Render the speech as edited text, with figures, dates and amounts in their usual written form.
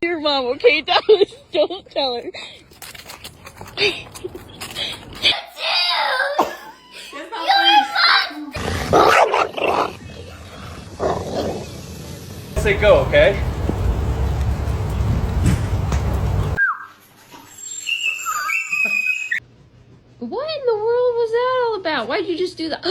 Your mom, okay, Dallas? Don't tell her. Say go, okay? What in the world was that all about? Why'd you just do that?